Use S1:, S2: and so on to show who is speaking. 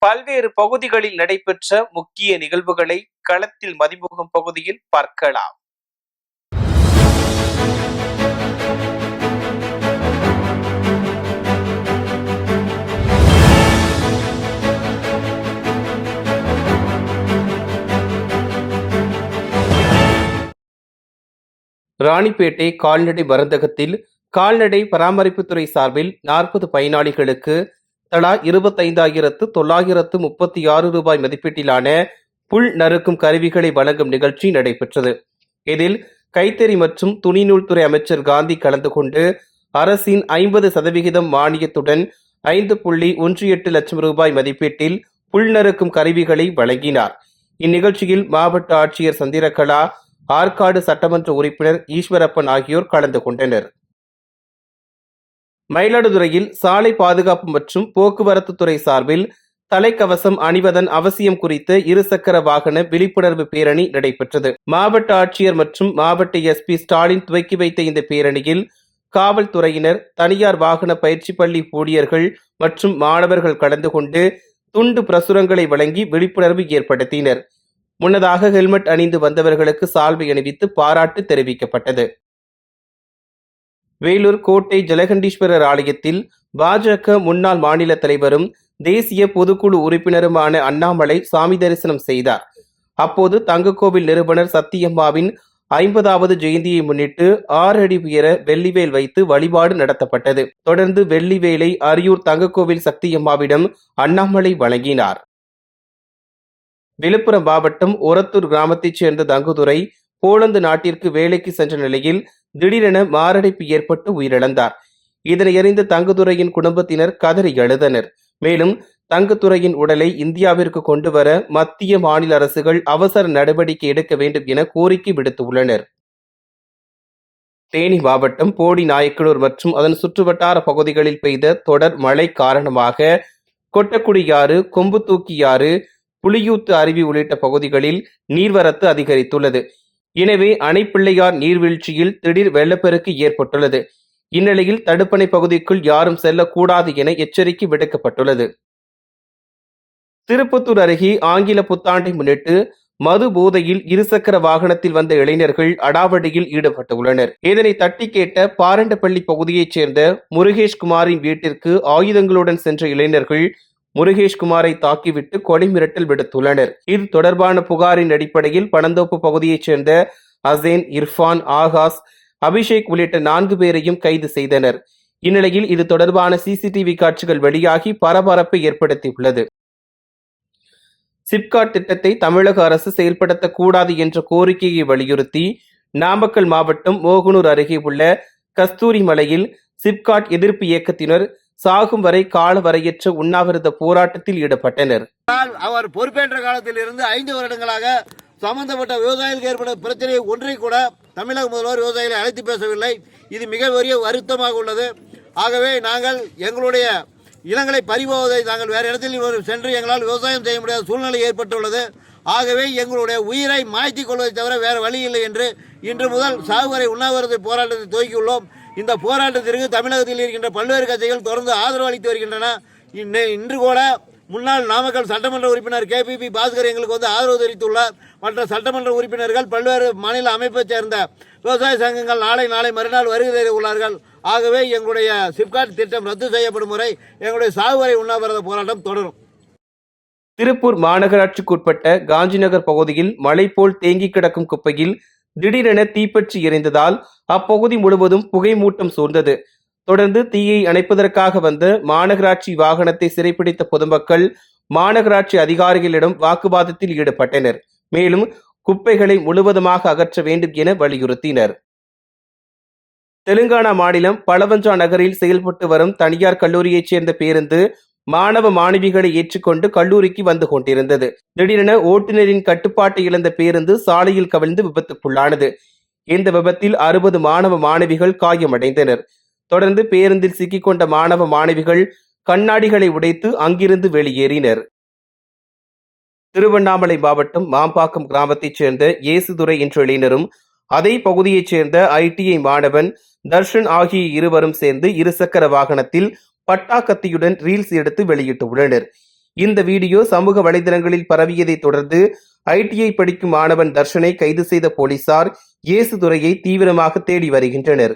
S1: பல்வேறு பகுதிகளில் நடைபெற்ற முக்கிய நிகழ்வுகளை களத்தில் மதிமுகம் பகுதியில் பார்க்கலாம். ராணிப்பேட்டை கால்நடை மருந்தகத்தில் கால்நடை பராமரிப்புத்துறை சார்பில் 40 பயனாளிகளுக்கு தலா 25,936 ரூபாய் மதிப்பீட்டிலான புல் நறுக்கும் கருவிகளை வழங்கும் நிகழ்ச்சி நடைபெற்றது. இதில் கைத்தறி மற்றும் துணிநூல் துறை அமைச்சர் காந்தி கலந்து கொண்டு அரசின் 50% மானியத்துடன் 5.18 லட்சம் ரூபாய் மதிப்பீட்டில் புல் நறுக்கும் கருவிகளை வழங்கினார். இந்நிகழ்ச்சியில் மாவட்ட ஆட்சியர் சந்திரகலா, ஆற்காடு சட்டமன்ற உறுப்பினர் ஈஸ்வரப்பன் ஆகியோர் கலந்து கொண்டனர். மயிலாடுதுறையில் சாலை பாதுகாப்பு மற்றும் போக்குவரத்து துறை சார்பில் தலைக்கவசம் அணிவதன் அவசியம் குறித்த இருசக்கர வாகன விழிப்புணர்வு பேரணி நடைபெற்றது. மாவட்ட ஆட்சியர் மற்றும் மாவட்ட எஸ்பி ஸ்டாலின் துவக்கி வைத்த இந்த பேரணியில் காவல்துறையினர், தனியார் வாகன பயிற்சி பள்ளி ஊழியர்கள் மற்றும் மாணவர்கள் கலந்து கொண்டு துண்டு பிரசுரங்களை வழங்கி விழிப்புணர்வு ஏற்படுத்தினர். முன்னதாக ஹெல்மெட் அணிந்து வந்தவர்களுக்கு சால்வை அணிவித்து பாராட்டு தெரிவிக்கப்பட்டது. வேலூர் கோட்டை ஜலகண்டீஸ்வரர் ஆலயத்தில் பாஜக முன்னாள் மாநில தலைவரும் தேசிய பொதுக்குழு உறுப்பினருமான அண்ணாமலை சாமி தரிசனம் செய்தார். அப்போது தங்கக்கோவில் நிறுவனர் சத்தியம்மாவின் 50வது ஜெயந்தியை முன்னிட்டு 6 அடி உயர வெள்ளிவேல் வைத்து வழிபாடு நடத்தப்பட்டது. தொடர்ந்து வெள்ளிவேலை அரியூர் தங்கக்கோவில் சத்தியம்மாவிடம் அண்ணாமலை வழங்கினார். விழுப்புரம் மாவட்டம் ஒரத்தூர் கிராமத்தைச் சேர்ந்த தங்குதுரை போலந்து நாட்டிற்கு வேலைக்கு சென்ற நிலையில் திடீரென மாரடைப்பு ஏற்பட்டு உயிரிழந்தார். இதனை அறிந்த தங்குதுரையின் குடும்பத்தினர் கதறி எழுதனர். மேலும் தங்குதுரையின் உடலை இந்தியாவிற்கு கொண்டு வர மத்திய மாநில அரசுகள் அவசர நடவடிக்கை எடுக்க வேண்டும் என கோரிக்கை விடுத்துள்ளனர். தேனி மாவட்டம் போடி நாயக்கனூர் மற்றும் அதன் சுற்றுவட்டார பகுதிகளில் பெய்த தொடர் மழை காரணமாக கொட்டக்குடியாறு, கொம்புதூக்கியாறு, புலியூத்து அருவி உள்ளிட்ட பகுதிகளில் நீர்வரத்து அதிகரித்துள்ளது. எனவே அணைப்பிள்ளையார் நீர்வீழ்ச்சியில் திடீர் வெள்ளப்பெருக்கு ஏற்பட்டுள்ளது. இந்நிலையில் தடுப்பணை பகுதிக்குள் யாரும் செல்லக்கூடாது என எச்சரிக்கை விடுக்கப்பட்டுள்ளது. திருப்பத்தூர் அருகே ஆங்கில புத்தாண்டை முன்னிட்டு மது போதையில் இருசக்கர வாகனத்தில் வந்த இளைஞர்கள் அடாவடியில் ஈடுபட்டுள்ளனர். இதனை தட்டி கேட்ட பாரண்டப்பள்ளி பகுதியைச் சேர்ந்த முருகேஷ்குமாரின் வீட்டிற்கு ஆயுதங்களுடன் சென்ற இளைஞர்கள் முருகேஷ்குமாரை தாக்கிவிட்டு கொலை மிரட்டல் விடுத்துள்ளனர். இது தொடர்பான புகாரின் அடிப்படையில் பனந்தோப்பு பகுதியைச் சேர்ந்த அசேன், இர்ஃபான், ஆகாஷ், அபிஷேக் உள்ளிட்ட 4 பேரையும் கைது செய்தனர். இந்நிலையில் இது தொடர்பான சிசிடிவி காட்சிகள் வெளியாகி பரபரப்பை ஏற்படுத்தியுள்ளது. சிப்காட் திட்டத்தை தமிழக அரசு செயல்படுத்தக்கூடாது என்ற கோரிக்கையை வலியுறுத்தி நாமக்கல் மாவட்டம் மோகனூர் அருகே உள்ள கஸ்தூரி மலையில் சிப்காட் எதிர்ப்பு இயக்கத்தினர் சாகும் வரை கால வரையற்ற உண்ணாவிரத போராட்டத்தில் ஈடுபட்டனர்.
S2: அவர் பொறுப்பேற்ற காலத்தில் இருந்து 5 வருடங்களாக சம்பந்தப்பட்ட விவசாயிகளுக்கு ஏற்பட்ட பிரச்சனையை ஒன்றை கூட தமிழக முதல்வர் விவசாயிகளை அழைத்து பேசவில்லை. இது மிக பெரிய வருத்தமாக உள்ளது. ஆகவே நாங்கள் எங்களுடைய இனங்களை பறிபோவதை நாங்கள் வேறு இடத்தில் சென்று எங்களால் விவசாயம் செய்ய முடியாத சூழ்நிலை ஏற்பட்டுள்ளது. ஆகவே எங்களுடைய உயிரை மாய்த்திக் கொள்வதை தவிர வேறு வழி இல்லை என்று இன்று முதல் சாகு வரை உண்ணாவிரத போராட்டத்தை துவக்கியுள்ளோம். இந்த போராட்டத்திற்கு தமிழகத்தில் இருக்கின்ற பல்வேறு கட்சிகள் தொடர்ந்து ஆதரவு அளித்து வருகின்றன. இன்று கூட முன்னாள் நாமக்கல் சட்டமன்ற உறுப்பினர் KPP பாஸ்கர் எங்களுக்கு ஆதரவு தெரிவித்துள்ளார். மற்ற சட்டமன்ற உறுப்பினர்கள், பல்வேறு மாநில அமைப்பைச் சேர்ந்த விவசாய சங்கங்கள் நாளை மறுநாள் வருகை தர உள்ளார்கள். ஆகவே எங்களுடைய சிப்காட் திட்டம் ரத்து செய்யப்படும் வரை எங்களுடைய சாகு வரை உண்ணாவிரத போராட்டம் தொடரும்.
S1: திருப்பூர் மாநகராட்சிக்குட்பட்ட காந்திநகர் பகுதியில் மழை போல் தேங்கி கிடக்கும் குப்பையில் திடீரென தீப்பற்றி எரிந்ததால் அப்பகுதி முழுவதும் புகை மூட்டம் சூழ்ந்தது. தொடர்ந்து தீயை அணைப்பதற்காக வந்த மாநகராட்சி வாகனத்தை சிறைப்பிடித்த பொதுமக்கள் மாநகராட்சி அதிகாரிகளிடம் வாக்குவாதத்தில் ஈடுபட்டனர். மேலும் குப்பைகளை முழுவதுமாக அகற்ற வேண்டும் என வலியுறுத்தினர். தெலுங்கானா மாநிலம் பலவஞ்சா நகரில் செயல்பட்டு வரும் தனியார் கல்லூரியைச் சேர்ந்த பேருந்து மாணவ மாணவிகளை ஏற்றுக்கொண்டு கல்லூரிக்கு வந்து கொண்டிருந்தது. திடீரென ஓட்டுநரின் கட்டுப்பாட்டை இழந்த பேருந்து சாலையில் கவிழ்ந்து விபத்துக்குள்ளானது. இந்த விபத்தில் 60 மாணவ மாணவிகள் காயமடைந்தனர். தொடர்ந்து பேருந்தில் சிக்கிக்கொண்ட மாணவ மாணவிகள் கண்ணாடிகளை உடைத்து அங்கிருந்து வெளியேறினர். திருவண்ணாமலை மாவட்டம் மாம்பாக்கம் கிராமத்தைச் சேர்ந்த ஏசுதுரை என்ற இளைஞரும் அதே பகுதியைச் சேர்ந்த ITI மாணவன் தர்ஷன் ஆகிய இருவரும் சேர்ந்து இருசக்கர வாகனத்தில் பட்டாக்கத்தியுடன் ரீல்ஸ் எடுத்து வெளியிட்டுள்ளனர். இந்த வீடியோ சமூக வலைதளங்களில் பரவியதை தொடர்ந்து ஐடிஐ படிக்கும் மாணவன் தர்ஷனை கைது செய்த போலீசார் இயேசுதுரையை தீவிரமாக தேடி வருகின்றனர்.